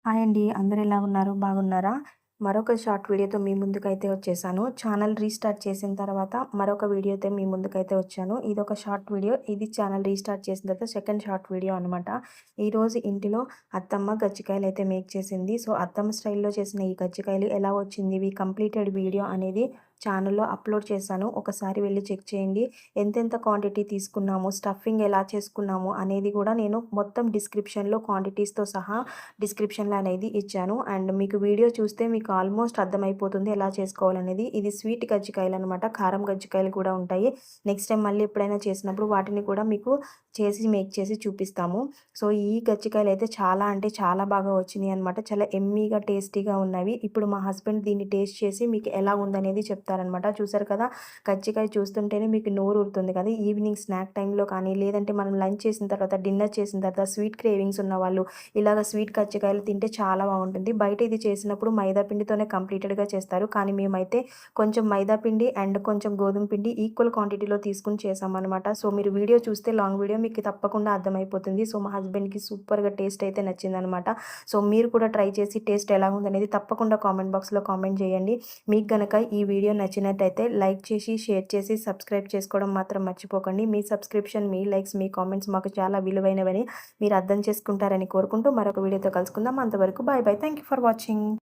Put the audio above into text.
Hi అండి. అందరూ ఎలా ఉన్నారు? బాగున్నారా? మరొక షార్ట్ వీడియోతో మీ ముందుకైతే వచ్చేసాను. ఛానల్ రీస్టార్ట్ చేసిన తర్వాత మరొక వీడియోతో మీ ముందుకైతే వచ్చాను. ఇదొక షార్ట్ వీడియో. ఇది ఛానల్ రీస్టార్ట్ చేసిన తర్వాత సెకండ్ షార్ట్ వీడియో అనమాట. ఈరోజు ఇంటిలో అత్తమ్మ గజ్జికాయలైతే మేక్ చేసింది. సో, అత్తమ్మ స్టైల్‌లో చేసిన ఈ గజ్జికాయలు ఎలా వచ్చింది? ఇవి కంప్లీటెడ్ వీడియో అనేది ఛానల్‌లో అప్‌లోడ్ చేశాను. ఒకసారి వెళ్లి చెక్ చేయండి. ఎంతెంత క్వాంటిటీ తీసుకున్నాము, స్టఫింగ్ ఎలా చేసుకున్నాము అనేది కూడా నేను మొత్తం డిస్క్రిప్షన్‌లో క్వాంటిటీస్‌తో సహా డిస్క్రిప్షన్‌లో అనేది ఇచ్చాను. అండ్ మీకు వీడియో చూస్తే మీకు ఆల్మోస్ట్ అర్థమైపోతుంది ఎలా చేసుకోవాలనేది. ఇది స్వీట్ కజ్జికాయలనమాట. కారం కజ్జికాయలు కూడా ఉంటాయి. నెక్స్ట్ టైం మళ్ళీ ఎప్పుడైనా చేసినప్పుడు వాటిని కూడా మీకు మేక్ చేసి చూపిస్తాము. సో, ఈ కజ్జికాయలైతే చాలా అంటే చాలా బాగా వచ్చినాయి అనమాట. చాలా యమ్మీగా, టేస్టీగా ఉన్నవి. ఇప్పుడు మా హస్బెండ్ దీన్ని టేస్ట్ చేసి మీకు ఎలా ఉందనేది చెప్తారనమాట. చూసారు కదా! కజ్జికాయ చూస్తుంటేనే మీకు నోరు ఊరుతుంది కదా! ఈవినింగ్ స్నాక్ టైమ్‌లో కానీ, లేదంటే మనం లంచ్ చేసిన తర్వాత, డిన్నర్ చేసిన తర్వాత స్వీట్ క్రేవింగ్స్ ఉన్నవాళ్ళు ఇలాగ స్వీట్ కజ్జికాయలు తింటే చాలా బాగుంటుంది. బయట ఇది చేసినప్పుడు మైదా పిండితోనే కంప్లీటెడ్‌గా చేస్తారు. కానీ మేమైతే కొంచెం మైదా పిండి అండ్ కొంచెం గోధుమ పిండి ఈక్వల్ క్వాంటిటీలో తీసుకొని చేశామనమాట. సో, మీరు వీడియో చూస్తే లాంగ్ వీడియో మీకు తప్పకుండా అర్థమైపోతుంది. సో, మా హస్బెండ్‌కి సూపర్‌గా టేస్ట్ అయితే నచ్చిందనమాట. సో, మీరు కూడా ట్రై చేసి టేస్ట్ ఎలా ఉందనేది తప్పకుండా కామెంట్ బాక్స్‌లో కామెంట్ చేయండి. మీకు గనక ఈ వీడియో నచ్చినట్టయితే లైక్ చేసి, షేర్ చేసి, సబ్స్క్రైబ్ చేసుకోవడం మాత్రం మర్చిపోకండి. మీ సబ్స్క్రిప్షన్, మీ లైక్స్, మీ కామెంట్స్ మాకు చాలా విలువైనవని మీరు అర్థం చేసుకుంటారని కోరుకుంటూ మరొక వీడియోతో కలుసుకుందాం. అంతవరకు bye bye. Thank you for watching.